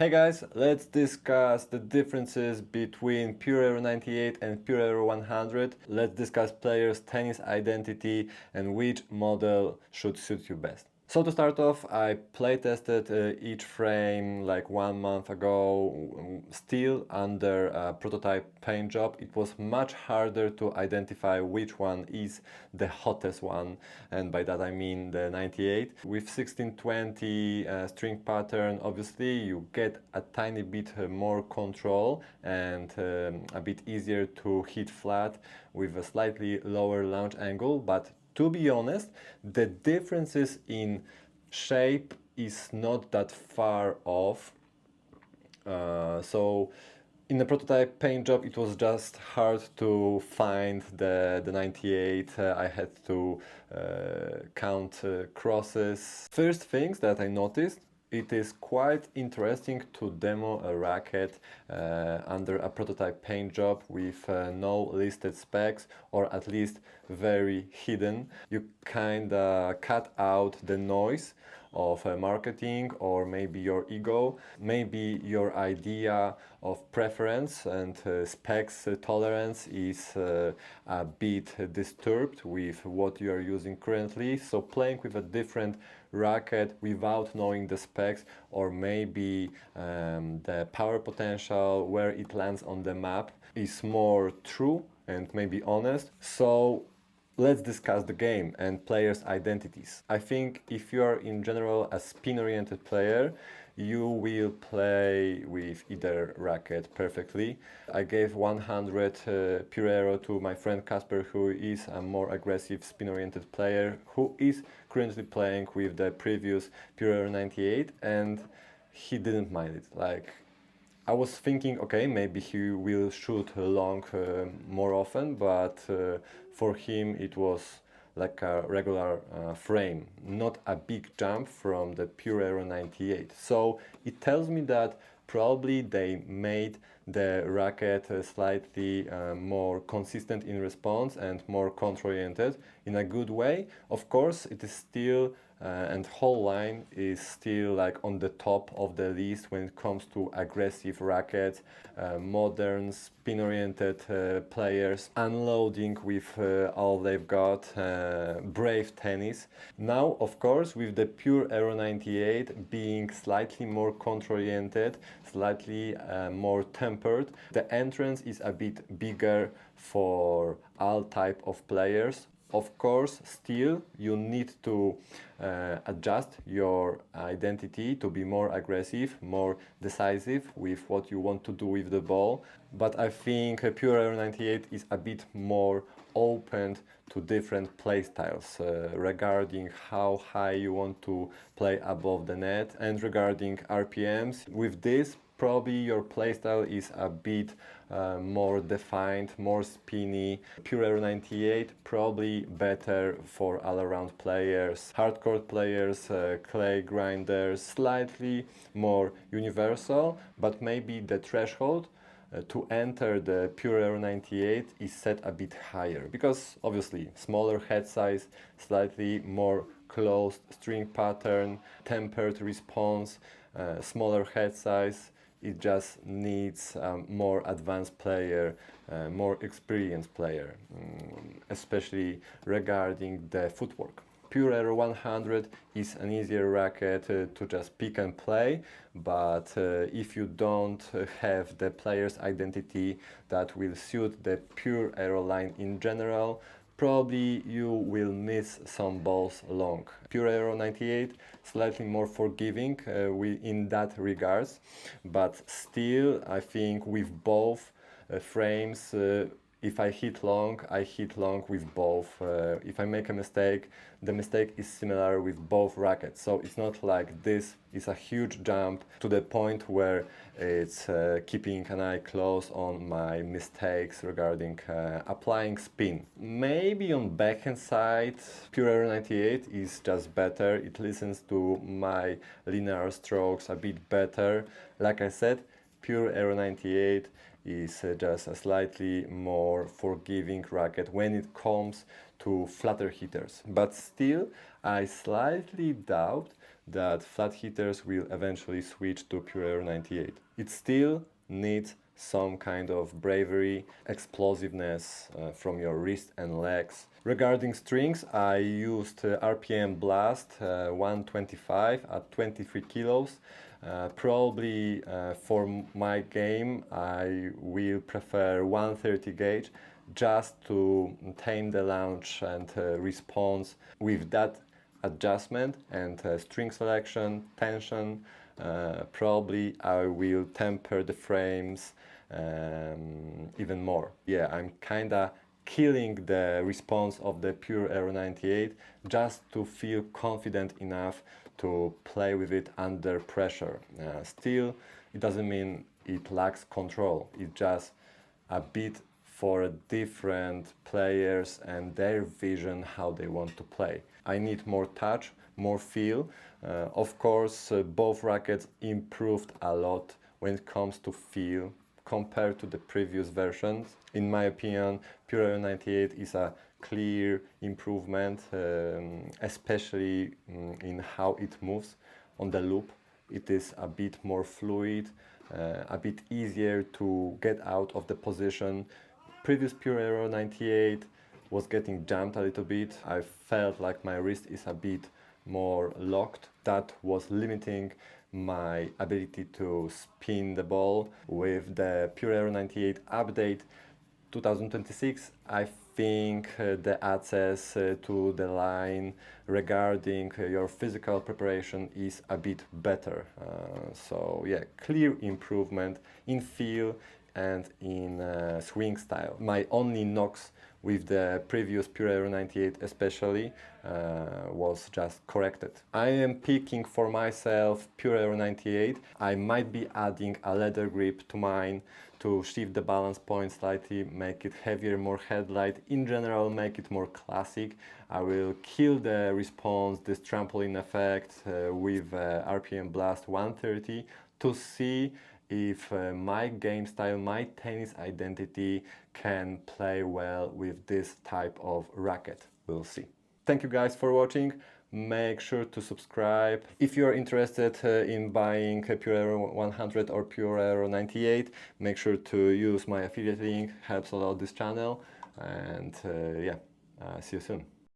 Hey guys, let's discuss the differences between Pure Aero 98 and Pure Aero 100. Let's discuss players' tennis identity and which model should suit you best. So to start off, I play tested each frame like 1 month ago, still under a prototype paint job. It was much harder to identify which one is the hottest one, and by that I mean the 98. With 1620 string pattern, obviously you get a tiny bit more control and a bit easier to hit flat with a slightly lower launch angle, but to be honest, the differences in shape is not that far off. So in the prototype paint job, it was just hard to find the 98. I had to count crosses. First things that I noticed, it is quite interesting to demo a racket under a prototype paint job with no listed specs, or at least very hidden. You kinda cut out the noise of marketing, or maybe your ego, maybe your idea of preference and specs tolerance is a bit disturbed with what you are using currently. So playing with a different racket without knowing the specs, or maybe the power potential, where it lands on the map, is more true and maybe honest. So let's discuss the game and players' identities. I think if you are in general a spin-oriented player, you will play with either racket perfectly. I gave 100 Pure Aero to my friend Casper, who is a more aggressive spin-oriented player, who is currently playing with the previous Pure Aero 98, and he didn't mind it. Like, I was thinking, okay, maybe he will shoot long more often, but for him it was like a regular frame, not a big jump from the Pure Aero 98. So it tells me that probably they made the racket slightly more consistent in response and more control-oriented in a good way. Of course, it is still and whole line is still like on the top of the list when it comes to aggressive rackets, modern spin-oriented players unloading with all they've got, brave tennis. Now, of course, with the Pure Aero 98 being slightly more control-oriented, slightly more tempered, the entrance is a bit bigger for all type of players. Of course, still you need to adjust your identity to be more aggressive, more decisive with what you want to do with the ball. But I think Pure Aero 98 is a bit more open to different play styles regarding how high you want to play above the net and regarding RPMs. With this, probably your playstyle is a bit more defined, more spinny. Pure Aero 98 probably better for all-around players, hardcore players, clay grinders, slightly more universal, but maybe the threshold to enter the Pure Aero 98 is set a bit higher, because obviously smaller head size, slightly more closed string pattern, tempered response, smaller head size. It just needs a more advanced player, more experienced player, especially regarding the footwork. Pure Aero 100 is an easier racket to just pick and play, but if you don't have the player's identity that will suit the Pure Aero line in general, probably you will miss some balls long. Pure Aero 98 slightly more forgiving in that regards, but still I think with both frames, if I hit long with both. If I make a mistake, the mistake is similar with both rackets. So it's not like this is a huge jump to the point where it's keeping an eye close on my mistakes regarding applying spin. Maybe on backhand side, Pure Aero 98 is just better. It listens to my linear strokes a bit better. Like I said, Pure Aero 98 is just a slightly more forgiving racket when it comes to flatter hitters. But still, I slightly doubt that flat hitters will eventually switch to Pure Aero 98. It still needs some kind of bravery, explosiveness from your wrist and legs. Regarding strings, I used RPM Blast 125 at 23 kilos. Probably for my game I will prefer 130 gauge just to tame the launch and response. With that adjustment and string selection, tension, probably I will temper the frames even more. Yeah, I'm kinda killing the response of the Pure Aero 98 just to feel confident enough to play with it under pressure. Still, it doesn't mean it lacks control. It's just a bit for different players and their vision how they want to play. I need more touch, more feel. Of course, both rackets improved a lot when it comes to feel compared to the previous versions. In my opinion, Pure Aero 98 is a clear improvement, especially in how it moves on the loop. It is a bit more fluid, a bit easier to get out of the position. Previous Pure Aero 98 was getting jammed a little bit. I felt like my wrist is a bit more locked. That was limiting my ability to spin the ball. With the Pure Aero 98 update 2026, I think the access to the line regarding your physical preparation is a bit better. So yeah, clear improvement in feel and in swing style. My only knocks with the previous Pure Aero 98 especially was just corrected. I am picking for myself Pure Aero 98. I might be adding a leather grip to mine to shift the balance point slightly, make it heavier, more headlight. In general, make it more classic. I will kill the response, this trampoline effect with RPM Blast 130 to see if my game style, my tennis identity can play well with this type of racket. We'll see. Thank you guys for watching. Make sure to subscribe. If you're interested in buying a Pure Aero 100 or Pure Aero 98, make sure to use my affiliate link. Helps a lot this channel. And yeah, see you soon.